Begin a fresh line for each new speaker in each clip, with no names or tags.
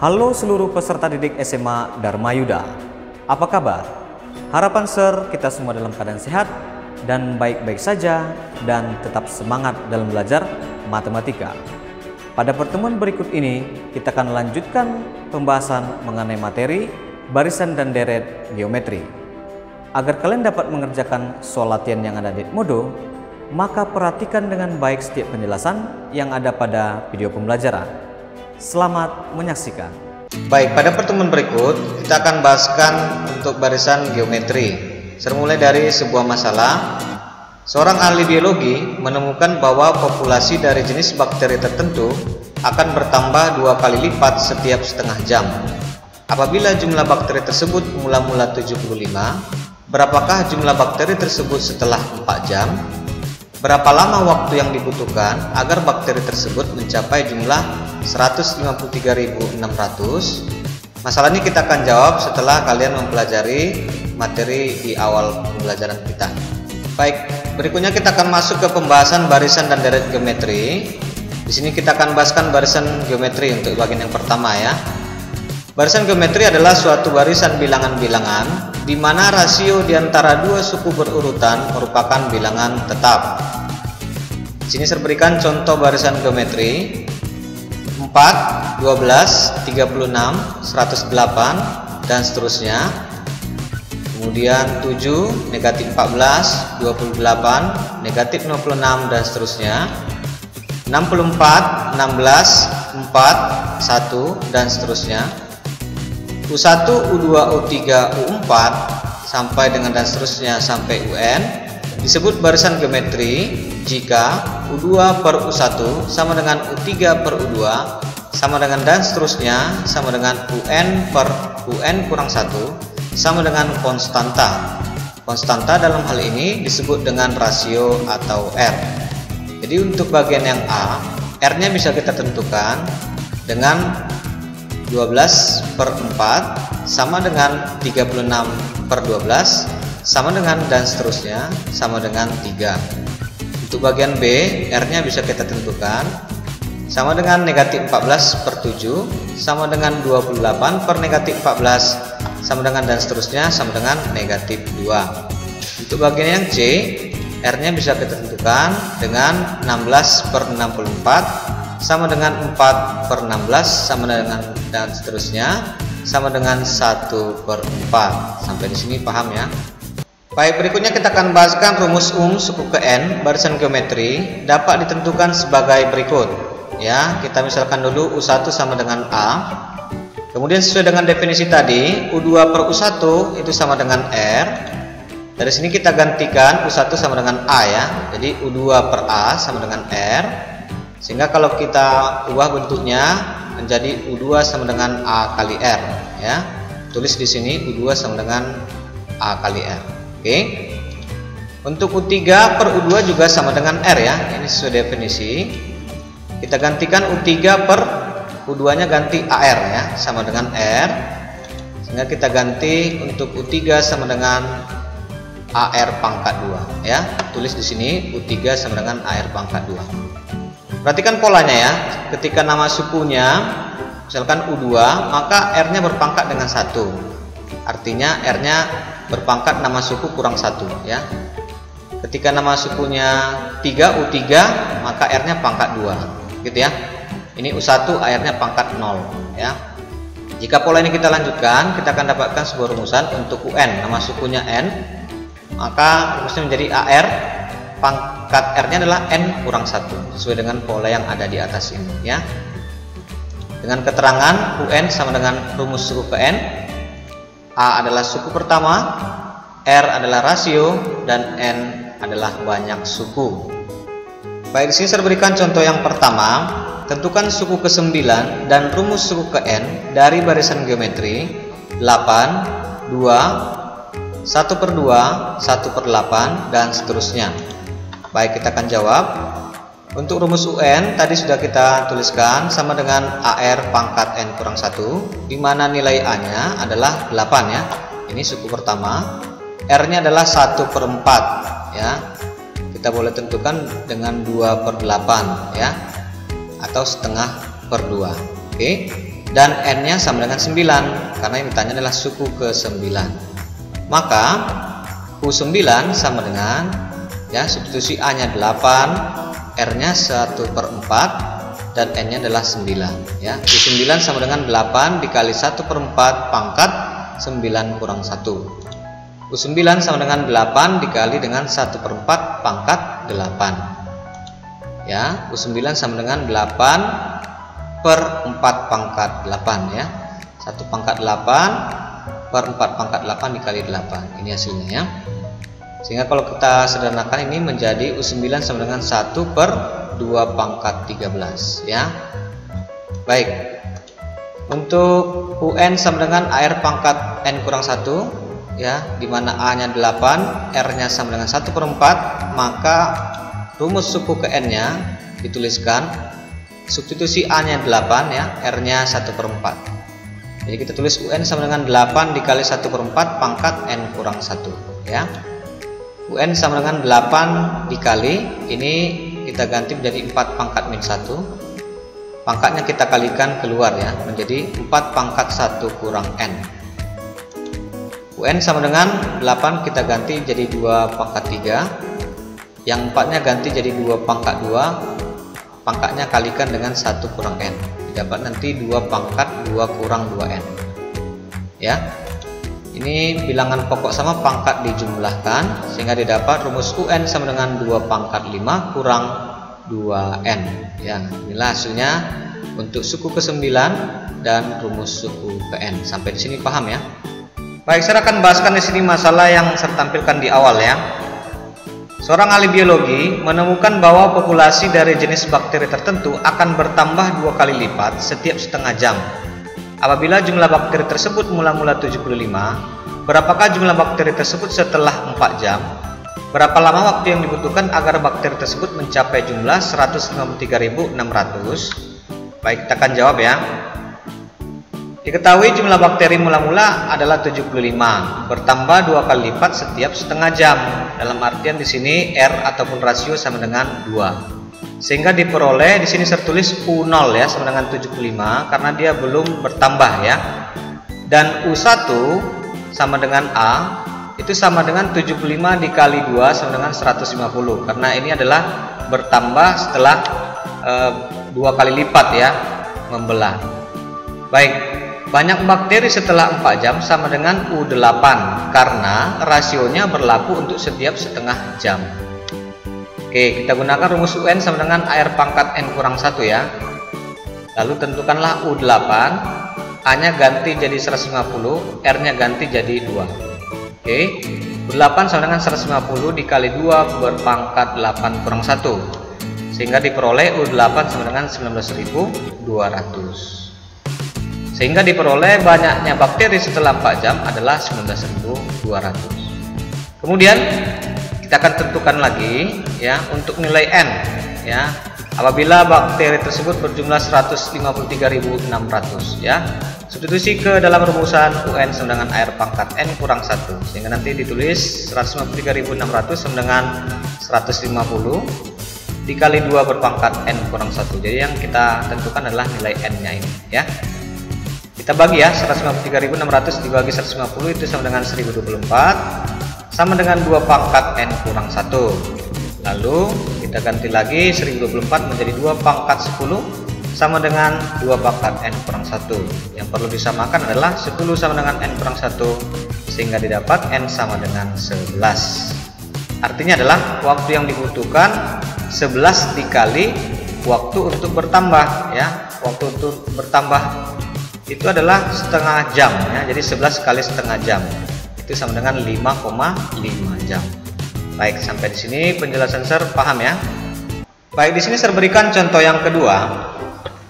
Halo seluruh peserta didik SMA Dharma Yuda. Apa kabar? Harapan Sir kita semua dalam keadaan sehat dan baik-baik saja dan tetap semangat dalam belajar matematika. Pada pertemuan berikut ini kita akan lanjutkan pembahasan mengenai materi barisan dan deret geometri. Agar kalian dapat mengerjakan soal latihan yang ada di Edmodo, maka perhatikan dengan baik setiap penjelasan yang ada pada video pembelajaran. Selamat menyaksikan.
Baik, pada pertemuan berikut kita akan bahaskan untuk barisan geometri. Mulai dari sebuah masalah. Seorang ahli biologi menemukan bahwa populasi dari jenis bakteri tertentu akan bertambah 2 kali lipat setiap setengah jam. Apabila jumlah bakteri tersebut mula-mula 75, berapakah jumlah bakteri tersebut setelah 4 jam? Berapa lama waktu yang dibutuhkan agar bakteri tersebut mencapai jumlah 153.600? Masalah ini kita akan jawab setelah kalian mempelajari materi di awal pembelajaran kita. Baik, berikutnya kita akan masuk ke pembahasan barisan dan deret geometri. Di sini kita akan bahaskan barisan geometri untuk bagian yang pertama ya. Barisan geometri adalah suatu barisan bilangan-bilangan di mana rasio di antara dua suku berurutan merupakan bilangan tetap. Di sini saya berikan contoh barisan geometri 4, 12, 36, 108 dan seterusnya. Kemudian 7, negatif 14, 28, negatif 56 dan seterusnya. 64, 16, 4, 1 dan seterusnya. U1, U2, U3, U4 sampai dengan dan seterusnya sampai UN disebut barisan geometri jika U2 per U1 sama dengan U3 per U2 sama dengan dan seterusnya sama dengan UN per UN kurang 1 sama dengan konstanta. Konstanta dalam hal ini disebut dengan rasio atau R. Jadi untuk bagian yang A, R-nya bisa kita tentukan dengan 12 per 4 sama dengan 36 per 12 sama dengan dan seterusnya sama dengan 3. Untuk bagian B, R nya bisa kita tentukan sama dengan negatif 14 per 7 sama dengan 28 per negatif 14 sama dengan dan seterusnya sama dengan negatif 2. Untuk bagian yang C, R nya bisa kita tentukan dengan 16 per 64 sama dengan 4 per 16 sama dengan dan seterusnya sama dengan 1 per 4. Sampai di sini paham ya? Baik, berikutnya kita akan bahaskan rumus suku ke N barisan geometri dapat ditentukan sebagai berikut ya. Kita misalkan dulu U1 sama dengan A. Kemudian sesuai dengan definisi tadi, U2 per U1 itu sama dengan R. Dari sini kita gantikan U1 sama dengan A ya. Jadi U2 per A sama dengan R. Sehingga kalau kita ubah bentuknya menjadi U2 sama dengan A kali R ya. Tulis di sini U2 sama dengan A kali R. Oke. Untuk U3 per U2 juga sama dengan R ya. Ini sesuai definisi. Kita gantikan U3 per U2 nya ganti AR ya, sama dengan R. Sehingga kita ganti untuk U3 sama dengan AR pangkat 2 ya. Tulis di sini U3 sama dengan AR pangkat 2. Perhatikan polanya ya, ketika nama sukunya misalkan U2 maka R nya berpangkat dengan 1. Artinya R nya berpangkat nama suku kurang 1 ya. Ketika nama sukunya 3 U3 maka R nya pangkat 2 gitu ya. Ini U1 AR nya pangkat 0 ya. Jika pola ini kita lanjutkan, kita akan dapatkan sebuah rumusan untuk UN, nama sukunya N, maka rumusnya menjadi AR pangkat R nya adalah N kurang 1 sesuai dengan pola yang ada di atas ini ya. Dengan keterangan UN sama dengan rumus suku ke N, A adalah suku pertama, R adalah rasio dan N adalah banyak suku. Baik, di sini saya berikan contoh yang pertama. Tentukan suku ke-9 dan rumus suku ke N dari barisan geometri 8, 2, 1 per 2, 1 per 8 dan seterusnya. Baik, kita akan jawab. Untuk rumus UN tadi sudah kita tuliskan sama dengan AR pangkat N kurang 1, di mana nilai A nya adalah 8 ya. Ini suku pertama. R nya adalah 1 per 4 ya. Kita boleh tentukan dengan 2 per 8 ya, atau setengah per 2. Oke. dan n-nya sama dengan 9 karena yang ditanya adalah suku ke-9. Maka U9 sama dengan, ya, substitusi A-nya 8, R-nya 1/4 dan n-nya adalah 9, ya. U9 sama dengan 8 dikali 1/4 pangkat 9 kurang 1. U9 sama dengan 8 dikali dengan 1/4 pangkat 8. Ya, U9 sama dengan 8/4 pangkat 8, ya. 1 pangkat 8/4 pangkat 8 dikali 8. Ini hasilnya, ya. Sehingga kalau kita sederhanakan ini menjadi U9 sama dengan 1/2 pangkat 13, ya. Baik. Untuk UN sama dengan AR pangkat N kurang 1, ya, dimana A-nya 8, R-nya sama dengan 1/4, maka rumus suku ke N-nya dituliskan substitusi A-nya 8, ya, R-nya 1/4. Jadi kita tulis UN sama dengan 8 dikali 1/4 pangkat N kurang 1, ya. UN sama dengan 8 dikali, ini kita ganti menjadi 4 pangkat min 1. Pangkatnya kita kalikan keluar, ya, menjadi 4 pangkat 1 kurang N. UN sama dengan 8 kita ganti jadi 2 pangkat 3. Yang 4-nya ganti jadi 2 pangkat 2. Pangkatnya kalikan dengan 1 kurang N. Dapat nanti 2 pangkat 2 kurang 2N. Ya. Ini bilangan pokok sama pangkat dijumlahkan sehingga didapat rumus UN sama dengan 2 pangkat 5 kurang 2N. Ya, inilah hasilnya untuk suku ke-9 dan rumus suku ke N. Sampai di sini paham, ya? Baik, saya akan bahaskan di sini masalah yang saya tampilkan di awal, ya. Seorang ahli biologi menemukan bahwa populasi dari jenis bakteri tertentu akan bertambah 2 kali lipat setiap setengah jam. Apabila jumlah bakteri tersebut mula-mula 75, berapakah jumlah bakteri tersebut setelah 4 jam? Berapa lama waktu yang dibutuhkan agar bakteri tersebut mencapai jumlah 153.600? Baik, kita akan jawab, ya. Diketahui jumlah bakteri mula-mula adalah 75, bertambah 2 kali lipat setiap setengah jam. Dalam artian di sini R ataupun rasio sama dengan 2. Sehingga diperoleh di sini tertulis U0, ya, sama dengan 75 karena dia belum bertambah, ya. Dan U1 sama dengan A itu sama dengan 75 dikali 2 sama dengan 150 karena ini adalah bertambah setelah 2 kali lipat, ya, membelah. Baik, banyak bakteri setelah 4 jam sama dengan U8 karena rasionya berlaku untuk setiap setengah jam. Oke, kita gunakan rumus UN sama dengan AR pangkat N kurang 1, ya. Lalu tentukanlah U8, A-nya ganti jadi 150, R-nya ganti jadi 2. Oke, U8 sama dengan 150 dikali 2 berpangkat 8 kurang 1. Sehingga diperoleh U8 sama dengan 19.200. Sehingga diperoleh banyaknya bakteri setelah 4 jam adalah 19.200. Kemudian kita akan tentukan lagi, ya, untuk nilai N, ya. Apabila bakteri tersebut berjumlah 153.600, ya. Substitusi ke dalam rumusan UN sama dengan AR pangkat N kurang 1 sehingga nanti ditulis 153.600 sama dengan 150 dikali 2 berpangkat N kurang 1. Jadi yang kita tentukan adalah nilai N-nya ini, ya. Kita bagi, ya, 153.600 dibagi 150 itu sama dengan 1024 sama dengan 2 pangkat N kurang 1. Lalu kita ganti lagi 1024 menjadi 2 pangkat 10 sama dengan 2 pangkat N kurang 1. Yang perlu disamakan adalah 10 sama dengan N kurang 1 sehingga didapat N sama dengan 11. Artinya adalah waktu yang dibutuhkan 11 dikali waktu untuk bertambah, ya. Waktu untuk bertambah itu adalah setengah jam, ya. Jadi 11 kali setengah jam itu sama dengan 5,5 jam. Baik, sampai di sini penjelasan Sir paham, ya. Baik, di sini Sir berikan contoh yang kedua.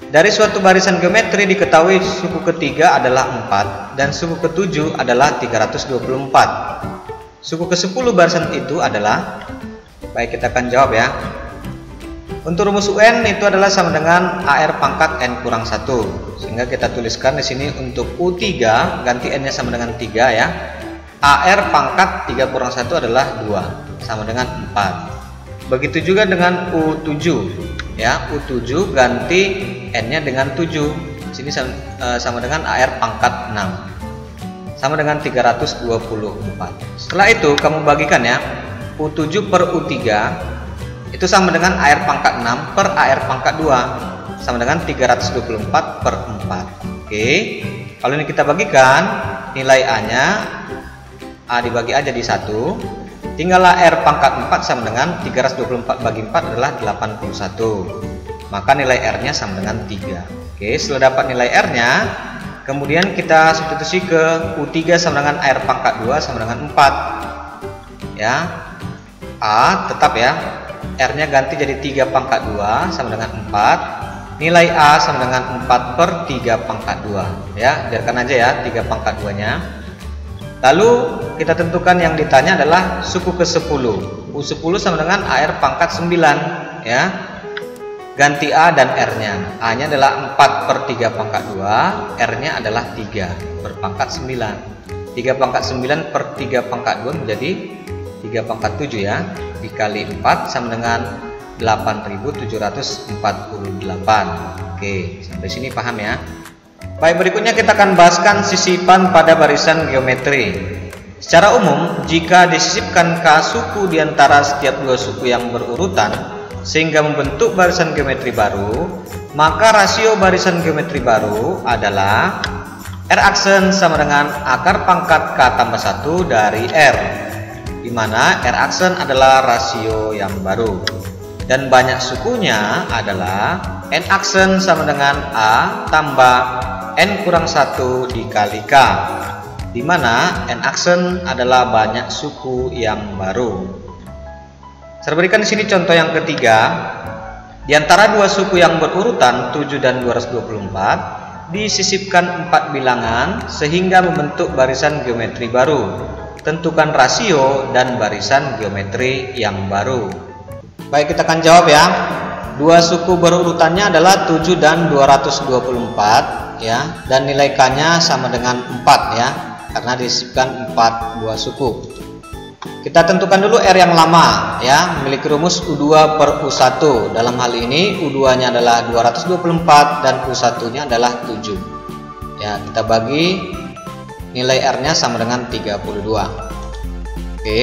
Dari suatu barisan geometri diketahui suku ketiga adalah 4 dan suku ke-7 adalah 324. Suku ke-10 barisan itu adalah, baik, kita akan jawab, ya. Untuk rumus UN itu adalah sama dengan AR pangkat N kurang 1. Sehingga kita tuliskan di sini untuk U3 ganti N-nya sama dengan 3, ya. AR pangkat 3 kurang 1 adalah 2 sama dengan 4. Begitu juga dengan U7, ya. U7 ganti N-nya dengan 7 Sini sama dengan AR pangkat 6. Sama dengan 324. Setelah itu kamu bagikan ya. U7 per U3 itu sama dengan AR pangkat 6 per AR pangkat 2. Sama dengan 324 per 4. Oke. Kalau ini kita bagikan, nilai A-nya A dibagi aja di 1. Tinggallah R pangkat 4 sama dengan 324 bagi 4 adalah 81. Maka nilai R-nya sama dengan 3. Oke, setelah dapat nilai R-nya, kemudian kita substitusi ke U3 sama dengan R pangkat 2 sama dengan 4. Ya. A tetap ya. R-nya ganti jadi 3 pangkat 2 sama dengan 4. Nilai A sama dengan 4 per 3 pangkat 2. Ya, biarkan aja ya 3 pangkat 2-nya. Lalu kita tentukan yang ditanya adalah suku ke-10. U10 sama dengan AR pangkat 9 ya. Ganti A dan R-nya. A-nya adalah 4 per 3 pangkat 2, R-nya adalah 3 per pangkat 9. 3 pangkat 9 per 3 pangkat 2 menjadi 3 pangkat 7 ya. Dikali 4 sama dengan 8.748. Oke, sampai sini paham ya. Baik, berikutnya kita akan bahaskan sisipan pada barisan geometri. Secara umum, jika disisipkan K suku di antara setiap dua suku yang berurutan sehingga membentuk barisan geometri baru, maka rasio barisan geometri baru adalah R aksen sama dengan akar pangkat K tambah 1 dari R, di mana R aksen adalah rasio yang baru. Dan banyak sukunya adalah N aksen sama dengan A tambah N kurang 1 dikali K, di mana N aksen adalah banyak suku yang baru. Saya berikan di sini contoh yang ketiga. Di antara dua suku yang berurutan 7 dan 224 disisipkan 4 bilangan sehingga membentuk barisan geometri baru. Tentukan rasio dan barisan geometri yang baru. Baik, kita akan jawab ya. Dua suku berurutannya adalah 7 dan 224 ya, dan nilai K-nya sama dengan 4 ya, karena disisipkan 4 buah suku. Kita tentukan dulu R yang lama ya, memiliki rumus U2 per U1. Dalam hal ini U2-nya adalah 224 dan U1-nya adalah 7. Ya, kita bagi nilai R-nya sama dengan 32. Oke.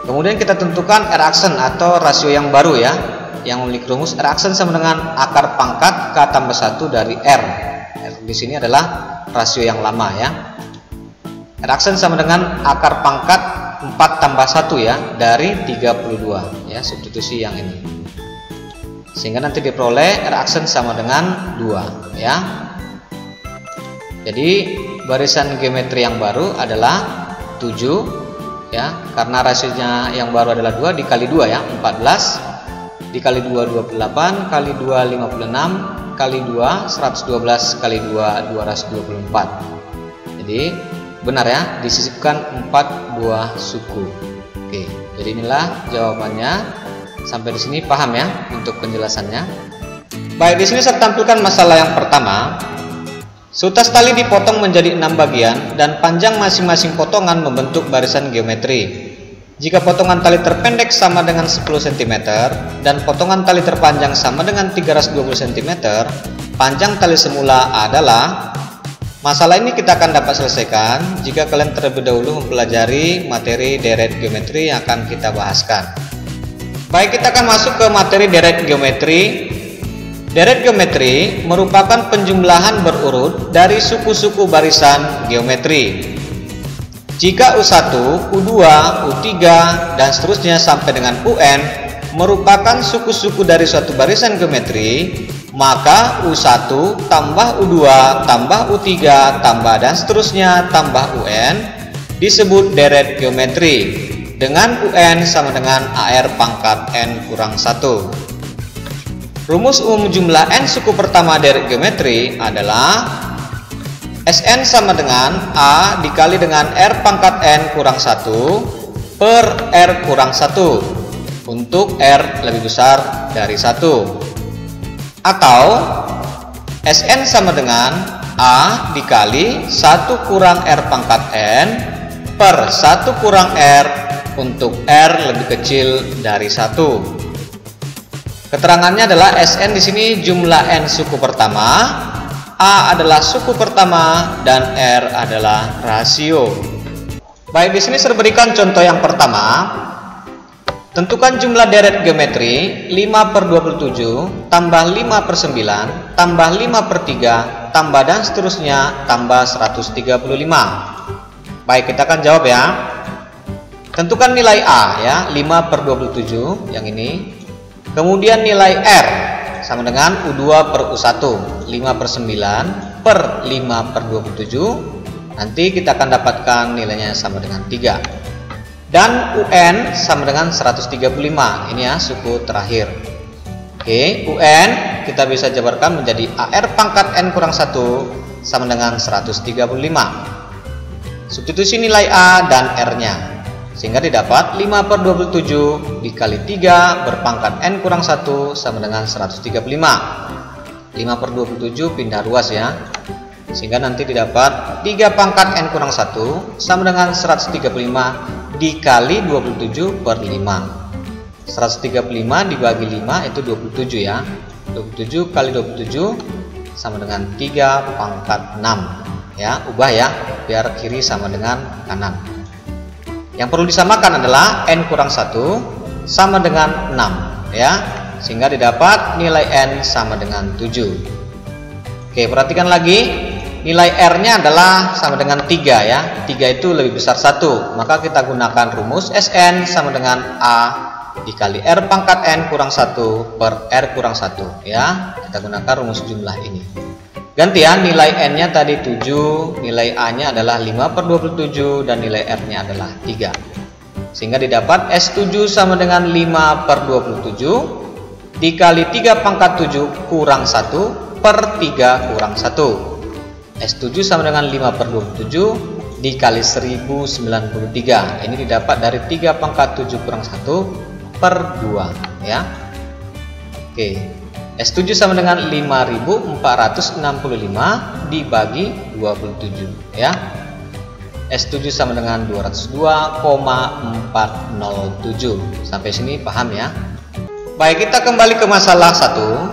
Kemudian kita tentukan R aksen atau rasio yang baru ya, yang memiliki rumus R aksen sama dengan akar pangkat K tambah 1 dari R. R di sini adalah rasio yang lama ya. R aksen sama dengan akar pangkat 4 tambah 1 ya, dari 32 ya, substitusi yang ini. Sehingga nanti diperoleh R aksen sama dengan 2 ya. Jadi barisan geometri yang baru adalah 7 ya, karena rasionya yang baru adalah 2 dikali 2 ya, 14 dikali 2 28 kali 2 56 kali 2 112 kali 2 224. Jadi benar ya, disisipkan 4 buah suku. Oke, jadi inilah jawabannya. Sampai di sini paham ya untuk penjelasannya. Baik, di sini saya tampilkan masalah yang pertama. Seutas tali dipotong menjadi 6 bagian dan panjang masing-masing potongan membentuk barisan geometri. Jika potongan tali terpendek sama dengan 10 cm dan potongan tali terpanjang sama dengan 320 cm, panjang tali semula adalah. Masalah ini kita akan dapat selesaikan jika kalian terlebih dahulu mempelajari materi deret geometri yang akan kita bahaskan. Baik, kita akan masuk ke materi deret geometri. Deret geometri merupakan penjumlahan berurut dari suku-suku barisan geometri. Jika U1, U2, U3, dan seterusnya sampai dengan UN merupakan suku-suku dari suatu barisan geometri, maka U1 tambah U2 tambah U3 tambah dan seterusnya tambah UN disebut deret geometri, dengan UN sama dengan AR pangkat N kurang 1. Rumus umum jumlah N suku pertama deret geometri adalah Sn sama dengan A dikali dengan R pangkat N kurang 1 per R kurang 1 untuk R lebih besar dari 1. Atau Sn sama dengan A dikali 1 kurang R pangkat N per 1 kurang R untuk R lebih kecil dari 1. Keterangannya adalah Sn di sini jumlah N suku pertama, A adalah suku pertama dan R adalah rasio. Baik, di sini saya berikan contoh yang pertama. Tentukan jumlah deret geometri 5/27 tambah 5/9 tambah 5/3 tambah dan seterusnya tambah 135. Baik, kita akan jawab ya. Tentukan nilai A ya, 5/27 yang ini. Kemudian nilai R sama dengan U2/U1, 5/9 per 5/27. Nanti kita akan dapatkan nilainya sama dengan 3. Dan UN sama dengan 135. Ini ya suku terakhir. Oke, UN kita bisa jabarkan menjadi AR pangkat N kurang 1 sama dengan 135. Substitusi nilai A dan R-nya, sehingga didapat 5/27 dikali 3 berpangkat N kurang 1 sama dengan 135. 5/27 pindah ruas ya, sehingga nanti didapat 3 pangkat N kurang 1 sama dengan 135 dikali 27/5. 135 dibagi 5 itu 27 ya. 27 kali 27 sama dengan 3 pangkat 6 ya. Ubah ya, biar kiri sama dengan kanan. Yang perlu disamakan adalah N kurang 1 sama dengan 6 ya, sehingga didapat nilai N sama dengan 7. Oke, perhatikan lagi. Nilai R-nya adalah sama dengan 3 ya. 3 itu lebih besar 1, maka kita gunakan rumus Sn sama dengan A dikali R pangkat N kurang 1 per R kurang 1 ya. Kita gunakan rumus jumlah ini. Gantian nilai N-nya tadi 7, nilai A-nya adalah 5/27 dan nilai R-nya adalah 3. Sehingga didapat S7 sama dengan 5/27 dikali 3 pangkat 7 kurang 1 per 3 kurang 1. S7 sama dengan 5/27 dikali 1093. Ini didapat dari 3 pangkat 7 kurang 1 per 2 ya. Oke, S7 sama dengan 5465 dibagi 27 ya. S7 sama dengan 202,407. Sampai sini paham ya. Baik, kita kembali ke masalah 1.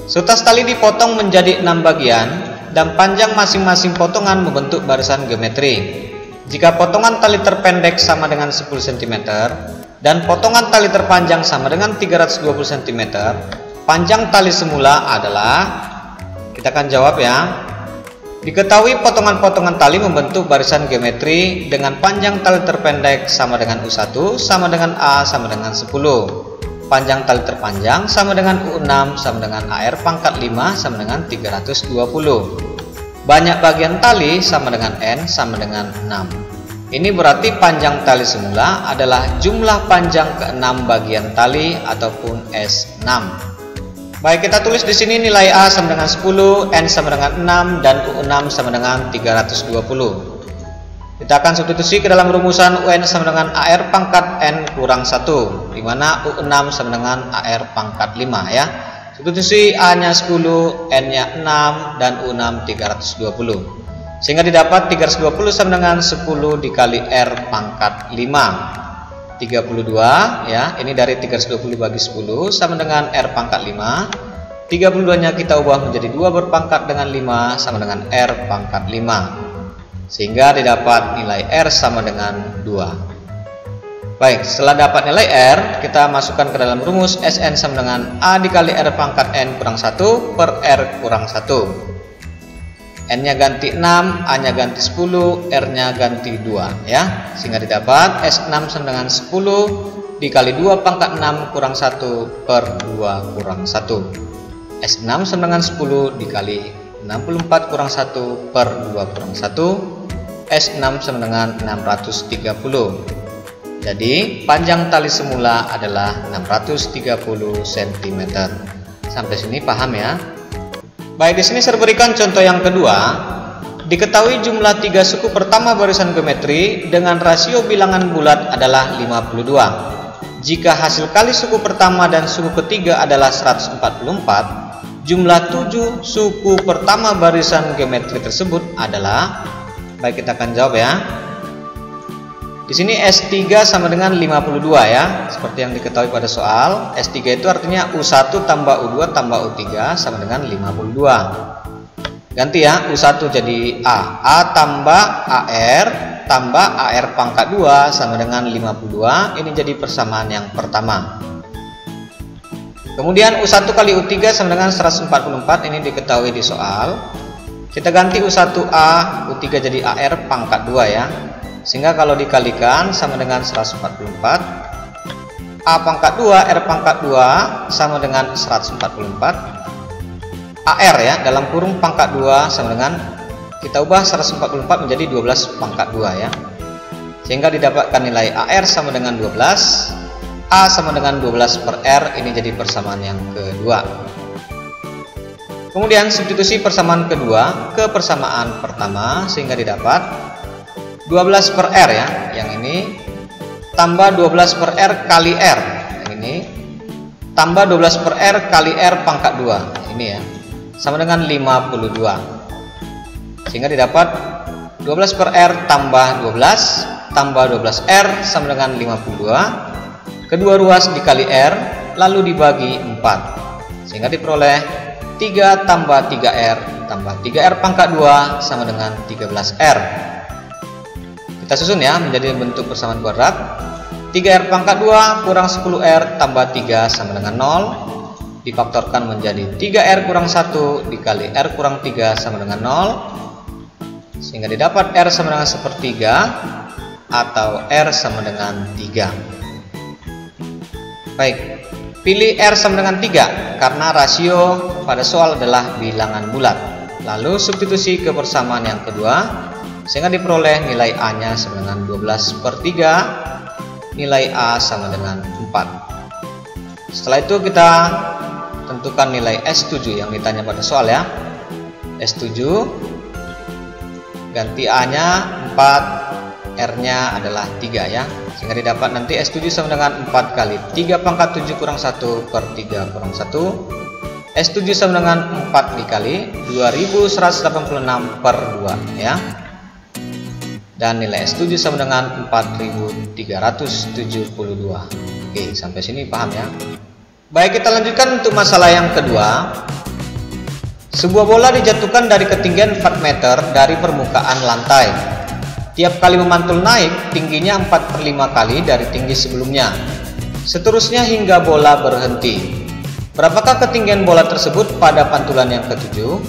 Sutas tali dipotong menjadi 6 bagian dan panjang masing-masing potongan membentuk barisan geometri. Jika potongan tali terpendek sama dengan 10 cm dan potongan tali terpanjang sama dengan 320 cm, panjang tali semula adalah, kita akan jawab ya. Diketahui potongan-potongan tali membentuk barisan geometri dengan panjang tali terpendek sama dengan U1 sama dengan A sama dengan 10. Panjang tali terpanjang sama dengan U6 sama dengan AR pangkat 5 sama dengan 320. Banyak bagian tali sama dengan N sama dengan 6. Ini berarti panjang tali semula adalah jumlah panjang ke-6 bagian tali ataupun S6. Baik, kita tulis di sini nilai A sama dengan 10, N sama dengan 6 dan U6 sama dengan 320. Kita akan substitusi ke dalam rumusan UN sama dengan AR pangkat N kurang 1, di mana U6 sama dengan AR pangkat 5 ya. Substitusi A-nya 10, N-nya 6 dan U6 320. Sehingga didapat 320 sama dengan 10 dikali R pangkat 5. 32 ya. Ini dari 320 bagi 10 sama dengan R pangkat 5. 32-nya kita ubah menjadi 2 berpangkat dengan 5 sama dengan R pangkat 5. Sehingga didapat nilai R sama dengan 2. Baik, setelah dapat nilai R, kita masukkan ke dalam rumus Sn sama dengan A dikali R pangkat N kurang 1 per R kurang 1. N-nya ganti 6, A-nya ganti 10, R-nya ganti 2 ya. Sehingga didapat S6 sama dengan 10 dikali 2 pangkat 6 kurang 1 per 2 kurang 1. S6 sama dengan 10 dikali 64 kurang 1 per 2 kurang 1. S6 sama dengan 630. Jadi panjang tali semula adalah 630 cm. Sampai sini paham ya? Baik, di sini saya berikan contoh yang kedua. Diketahui jumlah 3 suku pertama barisan geometri dengan rasio bilangan bulat adalah 52. Jika hasil kali suku pertama dan suku ketiga adalah 144, jumlah 7 suku pertama barisan geometri tersebut adalah, baik, kita akan jawab ya. Di sini S3 sama dengan 52 ya, seperti yang diketahui pada soal. S3 itu artinya U1 tambah U2 tambah U3 sama dengan 52. Ganti ya, U1 jadi A. A tambah AR tambah AR pangkat 2 sama dengan 52. Ini jadi persamaan yang pertama. Kemudian U1 kali U3 sama dengan 144. Ini diketahui di soal. Kita ganti U1A, U3 jadi AR pangkat 2 ya. Sehingga kalau dikalikan sama dengan 144. A pangkat 2, R pangkat 2 sama dengan 144. AR ya, dalam kurung pangkat 2 sama dengan, kita ubah 144 menjadi 12 pangkat 2 ya. Sehingga didapatkan nilai AR sama dengan 12, A sama dengan 12 per R. Ini jadi persamaan yang kedua. Kemudian substitusi persamaan kedua ke persamaan pertama, sehingga didapat 12 per R ya, yang ini tambah 12 per R kali R, yang ini tambah 12 per R kali R pangkat 2, ini ya, sama dengan 52. Sehingga didapat 12 per R tambah 12 tambah 12 R sama dengan 52. Kedua ruas dikali R lalu dibagi 4. Sehingga diperoleh 3 tambah 3R tambah 3R pangkat 2 sama dengan 13R. Kita susun ya menjadi bentuk persamaan kuadrat. 3R pangkat 2 kurang 10R tambah 3 sama dengan 0. Difaktorkan menjadi 3R kurang 1 dikali R kurang 3 sama dengan 0. Sehingga didapat R sama dengan 1/3 atau R sama dengan 3. Baik, pilih R sama dengan 3 karena rasio pada soal adalah bilangan bulat. Lalu substitusi ke persamaan yang kedua, sehingga diperoleh nilai A nya sama dengan 12/3, nilai A sama dengan 4. Setelah itu kita tentukan nilai S7 yang ditanya pada soal ya. S7 ganti A nya 4, R nya adalah 3 ya. Sehingga didapat nanti S7 sama dengan 4 kali 3 pangkat 7 kurang 1 per 3 kurang 1. S7 sama dengan 4 dikali 2186 per 2 ya. Dan nilai S7 sama dengan 4372. Oke, sampai sini paham ya. Baik, kita lanjutkan untuk masalah yang kedua. Sebuah bola dijatuhkan dari ketinggian 4 meter dari permukaan lantai. Tiap kali memantul naik, tingginya 4/5 kali dari tinggi sebelumnya. Seterusnya hingga bola berhenti. Berapakah ketinggian bola tersebut pada pantulan yang ketujuh?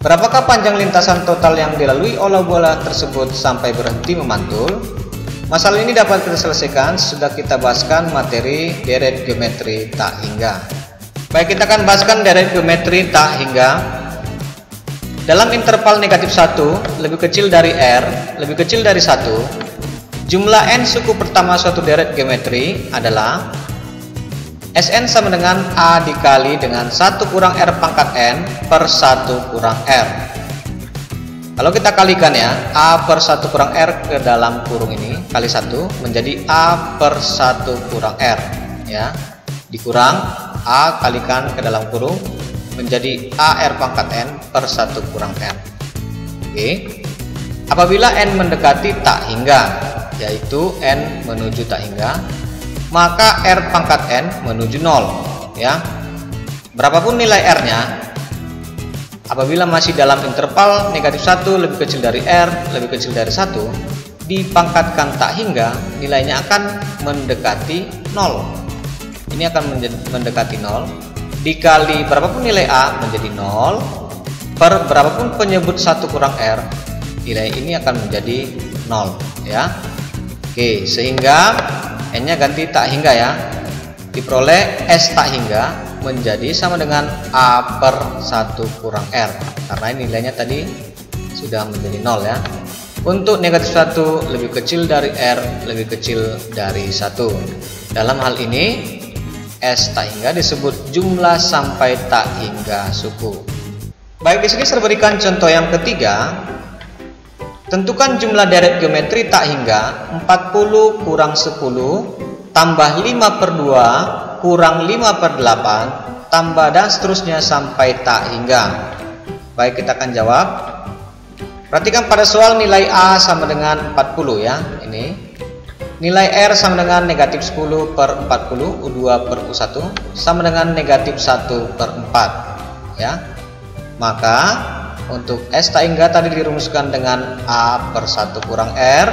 Berapakah panjang lintasan total yang dilalui oleh bola tersebut sampai berhenti memantul? Masalah ini dapat kita selesaikan sudah kita bahaskan materi deret geometri tak hingga. Baik, kita akan bahaskan deret geometri tak hingga. Dalam interval negatif 1 lebih kecil dari R lebih kecil dari 1, jumlah n suku pertama suatu deret geometri adalah Sn sama dengan A dikali dengan 1 kurang R pangkat n per 1 kurang R. Kalau kita kalikan ya, A per 1 kurang R ke dalam kurung ini kali 1 menjadi A per 1 kurang R ya. Dikurang A kalikan ke dalam kurung menjadi AR pangkat N per 1 kurang R. Oke. Apabila N mendekati tak hingga, yaitu N menuju tak hingga, maka R pangkat N menuju 0 ya. Berapapun nilai R nya, apabila masih dalam interval negatif 1 lebih kecil dari R lebih kecil dari 1, dipangkatkan tak hingga, nilainya akan mendekati 0. Ini akan mendekati 0 dikali berapapun nilai A menjadi 0 per berapapun penyebut 1 kurang R, nilai ini akan menjadi 0 ya. Oke, sehingga N nya ganti tak hingga ya. Diperoleh S tak hingga menjadi sama dengan A per 1 kurang R, karena nilainya tadi sudah menjadi 0 ya. Untuk negatif 1 lebih kecil dari R lebih kecil dari 1. Dalam hal ini S tak hingga disebut jumlah sampai tak hingga suku. Baik, di sini saya berikan contoh yang ketiga. Tentukan jumlah deret geometri tak hingga 40 kurang 10 tambah 5/2 kurang 5/8 tambah dan seterusnya sampai tak hingga. Baik, kita akan jawab. Perhatikan pada soal nilai A sama dengan 40 ya. Ini nilai R sama dengan negatif 10 per 40, U2 per U1 sama dengan negatif 1 per 4 ya. Maka untuk S tak hingga tadi dirumuskan dengan A per 1 kurang R.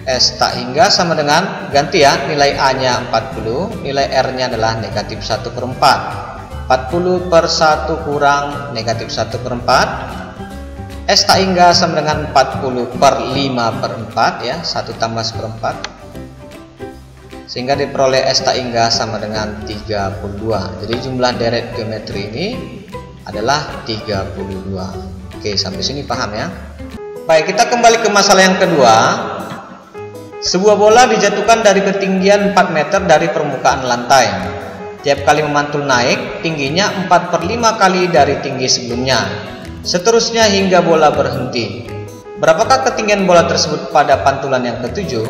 S tak hingga sama dengan, ganti ya, nilai A nya 40, nilai R nya adalah negatif 1 per 4. 40 per 1 kurang negatif 1 per 4. S tak hingga sama dengan 40 per 5 per 4 ya, 1 tambah 1/4. Sehingga diperoleh S tak hingga sama dengan 32. Jadi jumlah deret geometri ini adalah 32. Oke, sampai sini paham ya? Baik, kita kembali ke masalah yang kedua. Sebuah bola dijatuhkan dari ketinggian 4 meter dari permukaan lantai. Tiap kali memantul naik, tingginya 4/5 kali dari tinggi sebelumnya. Seterusnya hingga bola berhenti. Berapakah ketinggian bola tersebut pada pantulan yang ketujuh?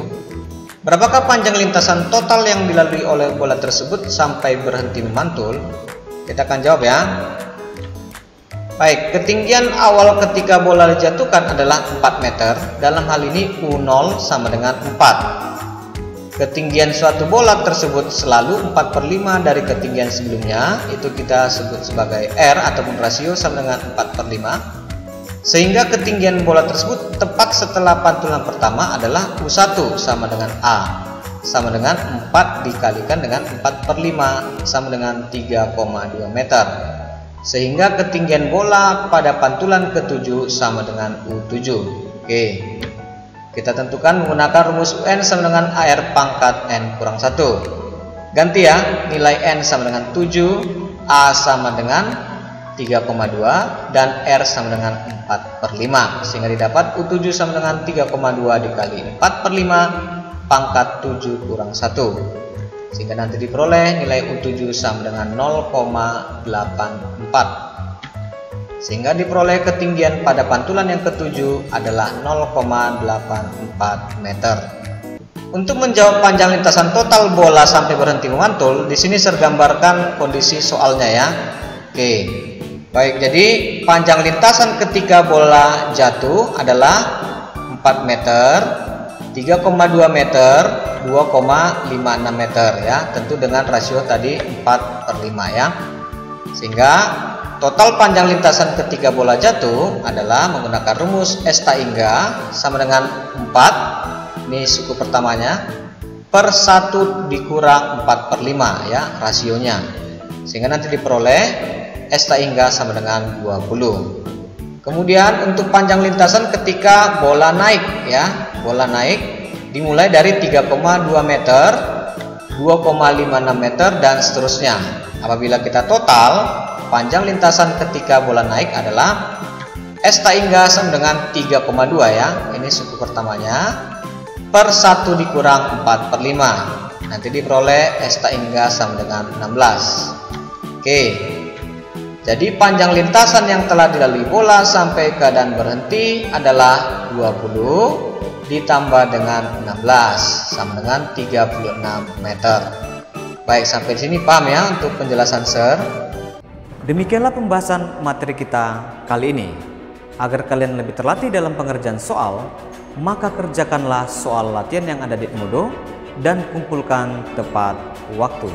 Berapakah panjang lintasan total yang dilalui oleh bola tersebut sampai berhenti memantul? Kita akan jawab ya. Baik, ketinggian awal ketika bola dijatuhkan adalah 4 meter. Dalam hal ini U0 sama dengan 4. Ketinggian suatu bola tersebut selalu 4/5 dari ketinggian sebelumnya. Itu kita sebut sebagai R ataupun rasio sama dengan 4/5. Sehingga ketinggian bola tersebut tepat setelah pantulan pertama adalah U1 sama dengan A. Sama dengan 4 dikalikan dengan 4/5 sama dengan 3,2 meter. Sehingga ketinggian bola pada pantulan ke-7 sama dengan U7. Oke, kita tentukan menggunakan rumus UN sama dengan AR pangkat N kurang 1. Ganti ya, nilai N sama dengan 7, A sama dengan 3,2 dan R sama dengan 4/5. Sehingga didapat U7 sama dengan 3,2 dikali 4/5 pangkat 7 kurang 1. Sehingga nanti diperoleh nilai U7 sama dengan 0,84. Sehingga diperoleh ketinggian pada pantulan yang ke-7 adalah 0,84 meter. Untuk menjawab panjang lintasan total bola sampai berhenti memantul, di sini saya gambarkan kondisi soalnya ya. Oke. Baik, jadi panjang lintasan ketika bola jatuh adalah 4 meter, 3,2 meter, 2,56 meter ya, tentu dengan rasio tadi 4/5 ya. Sehingga total panjang lintasan ketika bola jatuh adalah menggunakan rumus S tak hingga sama dengan 4, ini suku pertamanya, per 1 dikurang 4/5 ya rasionya. Sehingga nanti diperoleh S tak hingga sama dengan 20. Kemudian untuk panjang lintasan ketika bola naik ya, bola naik dimulai dari 3,2 meter, 2,56 meter dan seterusnya. Apabila kita total, panjang lintasan ketika bola naik adalah S tak hingga sama dengan 3,2 ya. Ini suku pertamanya per 1 dikurang 4/5. Nanti diperoleh S tak hingga sama dengan 16. Oke. Jadi panjang lintasan yang telah dilalui bola sampai keadaan berhenti adalah 20 ditambah dengan 16 sama dengan 36 meter. Baik, sampai sini paham ya untuk penjelasan Sir?
Demikianlah pembahasan materi kita kali ini. Agar kalian lebih terlatih dalam pengerjaan soal, maka kerjakanlah soal latihan yang ada di Edmodo dan kumpulkan tepat waktu.